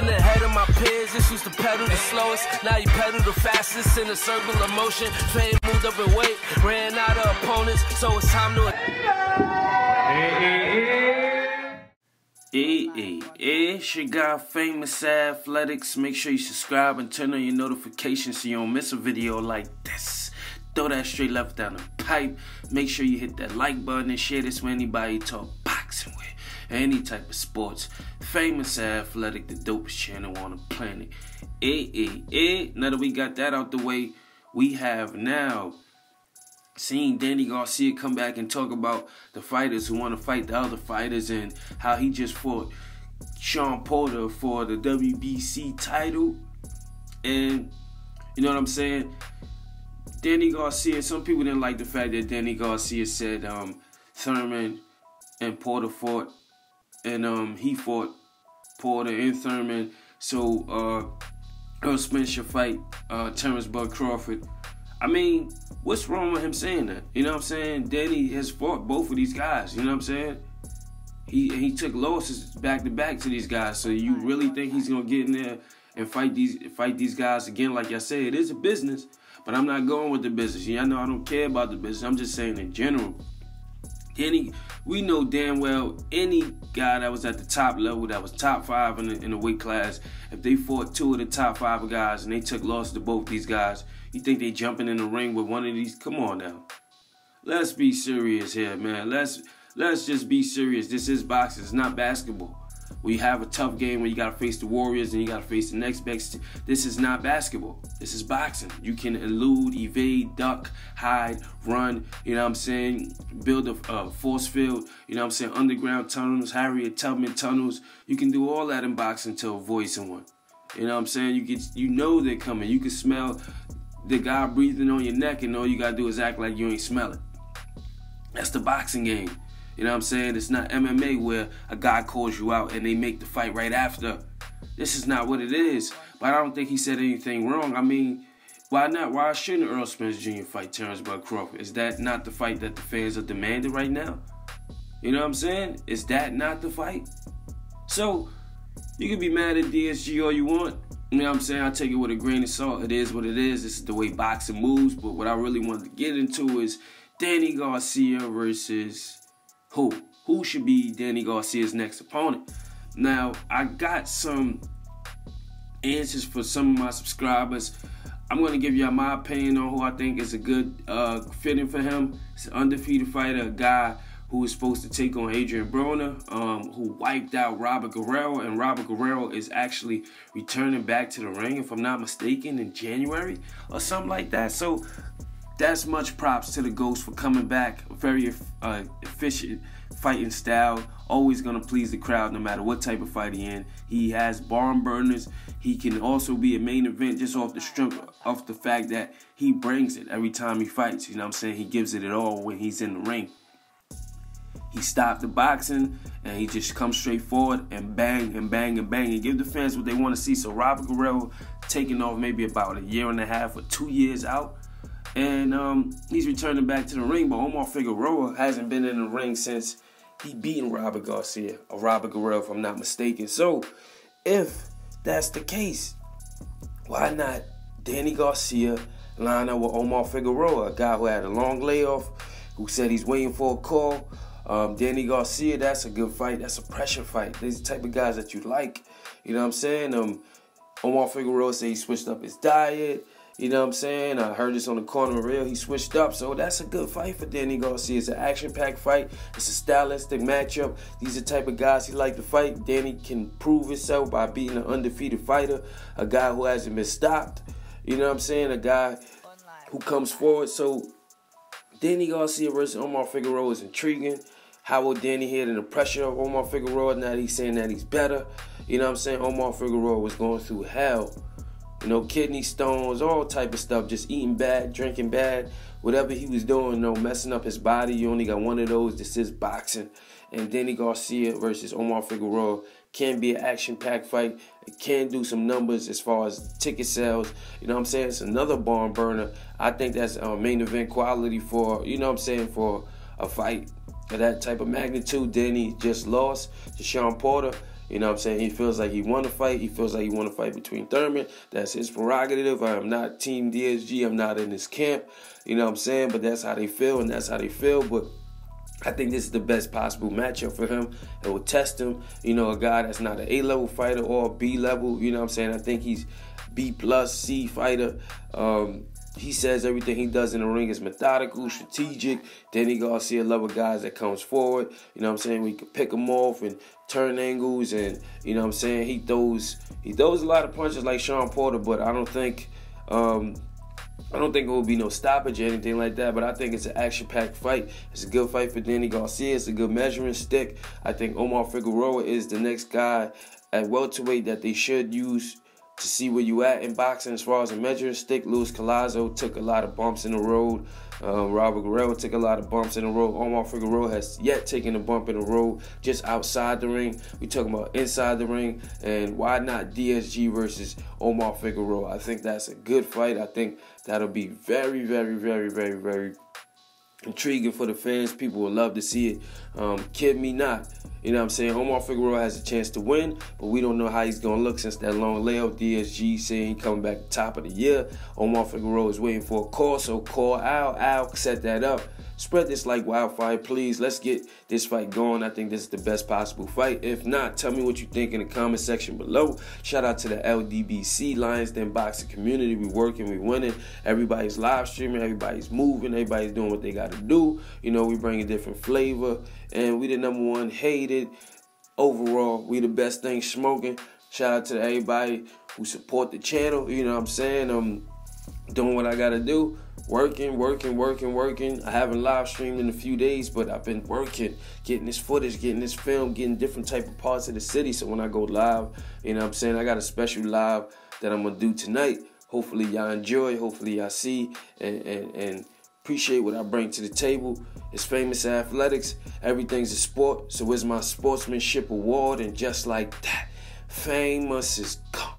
been ahead of my peers. This used to pedal the slowest, now you pedal the fastest in a circle of motion. Fame moved up in weight, ran out of opponents, so it's time to... Hey, it's your guy Famous Athletics. Make sure you subscribe and turn on your notifications so you don't miss a video like this. Throw that straight left down the pipe. Make sure you hit that like button and share this with anybody you talk boxing with. Any type of sports. Famous Athletic, the dopest channel on the planet. Now that we got that out the way, we have now seen Danny Garcia come back and talk about the fighters who want to fight the other fighters and how he just fought Sean Porter for the WBC title. And you know what I'm saying? Danny Garcia, some people didn't like the fact that Danny Garcia said Thurman and Porter fought, and he fought Porter and Thurman, so Earl Spence should fight Terrence Bud Crawford. I mean, what's wrong with him saying that? You know what I'm saying? Danny has fought both of these guys, you know what I'm saying? He took losses back-to-back to these guys, so you really think he's going to get in there and fight these guys again? Like I said, it is a business, but I'm not going with the business. Yeah, I know I don't care about the business. I'm just saying in general. We know damn well any guy that was at the top level, that was top 5 in the weight class, if they fought 2 of the top 5 guys and they took losses to both these guys, you think they jumping in the ring with one of these? Come on now. Let's be serious here, man. Let's just be serious. This is boxing. It's not basketball. We have a tough game when you got to face the Warriors and you got to face the next best. This is not basketball. This is boxing. You can elude, evade, duck, hide, run, you know what I'm saying? Build a force field, you know what I'm saying? Underground tunnels, Harriet Tubman tunnels. You can do all that in boxing to avoid someone. You know what I'm saying? You know they're coming. You can smell the guy breathing on your neck, and all you got to do is act like you ain't smell it. That's the boxing game. You know what I'm saying? It's not MMA where a guy calls you out and they make the fight right after. This is not what it is. But I don't think he said anything wrong. I mean, why not? Why shouldn't Earl Spence Jr. fight Terrence Bud Crawford? Is that not the fight that the fans are demanding right now? You know what I'm saying? Is that not the fight? So, you can be mad at DSG all you want. You know what I'm saying? I take it with a grain of salt. It is what it is. This is the way boxing moves. But what I really wanted to get into is Danny Garcia versus... Who should be Danny Garcia's next opponent? Now, I got some answers for some of my subscribers. I'm going to give you my opinion on who I think is a good fitting for him. It's an undefeated fighter, a guy who is supposed to take on Adrian Broner, who wiped out Robert Guerrero, and Robert Guerrero is actually returning back to the ring, if I'm not mistaken, in January or something like that. So that's much props to the Ghost for coming back. Very efficient fighting style. Always going to please the crowd no matter what type of fight he's in. He has barn burners. He can also be a main event just off the strength of the fact that he brings it every time he fights. You know what I'm saying? He gives it all when he's in the ring. He stopped the boxing and he just comes straight forward and bang and bang and bang and give the fans what they want to see. So Robert Guerrero taking off maybe about 1.5 years or 2 years out. And he's returning back to the ring, but Omar Figueroa hasn't been in the ring since he beaten Robert Garcia, or Robert Guerrero, if I'm not mistaken. So, if that's the case, why not Danny Garcia line up with Omar Figueroa, a guy who had a long layoff, who said he's waiting for a call? Danny Garcia, that's a good fight. That's a pressure fight. These are the type of guys that you like. You know what I'm saying? Omar Figueroa said he switched up his diet. You know what I'm saying? I heard this on the corner reel. He switched up. So that's a good fight for Danny Garcia. It's an action-packed fight. It's a stylistic matchup. These are the type of guys he like to fight. Danny can prove himself by beating an undefeated fighter, a guy who hasn't been stopped. You know what I'm saying? A guy who comes forward. So Danny Garcia versus Omar Figueroa is intriguing. How will Danny handle the pressure of Omar Figueroa now that he's saying that he's better? You know what I'm saying? Omar Figueroa was going through hell. You know, kidney stones, all type of stuff, just eating bad, drinking bad, whatever he was doing, you know, messing up his body. You only got one of those. This is boxing. And Danny Garcia versus Omar Figueroa can be an action-packed fight. It can do some numbers as far as ticket sales. You know what I'm saying? It's another barn burner. I think that's main event quality for, you know what I'm saying, for a fight of that type of magnitude. Danny just lost to Sean Porter. You know what I'm saying? He feels like he won a fight. He feels like he won a fight between Thurman. That's his prerogative. I am not Team DSG. I'm not in his camp. You know what I'm saying? But that's how they feel, and that's how they feel. But I think this is the best possible matchup for him. It will test him. You know, a guy that's not an A-level fighter or a B-level. You know what I'm saying? I think he's B+, C fighter. He says everything he does in the ring is methodical, strategic. Danny Garcia level guys that comes forward. You know what I'm saying? We can pick him off and turn angles, and you know what I'm saying? He throws a lot of punches like Sean Porter, but I don't think it will be no stoppage or anything like that, but I think it's an action-packed fight. It's a good fight for Danny Garcia. It's a good measuring stick. I think Omar Figueroa is the next guy at welterweight that they should use to see where you at in boxing as far as a measuring stick. Luis Collazo took a lot of bumps in the road. Robert Guerrero took a lot of bumps in the road. Omar Figueroa has yet taken a bump in the road just outside the ring. We talking about inside the ring. And why not DSG versus Omar Figueroa? I think that's a good fight. I think that'll be very, very, very, very, very intriguing for the fans. People will love to see it. Kid me not. You know what I'm saying? Omar Figueroa has a chance to win, but we don't know how he's going to look since that long layoff. DSG saying he coming back top of the year. Omar Figueroa is waiting for a call, so call Al, set that up. Spread this like wildfire, please. Let's get this fight going. I think this is the best possible fight. If not, tell me what you think in the comment section below. Shout out to the LDBC, Lions Den Boxing community. We working, we winning. Everybody's live streaming, everybody's moving, everybody's doing what they got to do. You know, we bring a different flavor, and we the #1 hated. Overall, we the best thing smoking. Shout out to everybody who support the channel. You know what I'm saying? I'm doing what I got to do. Working. I haven't live streamed in a few days, but I've been working, getting this footage, getting this film, getting different type of parts of the city. So when I go live, you know what I'm saying, I got a special live that I'm going to do tonight. Hopefully y'all enjoy. Hopefully y'all see and appreciate what I bring to the table. It's Famous Athletics. Everything's a sport. So where's my sportsmanship award? And just like that, Famous is gone.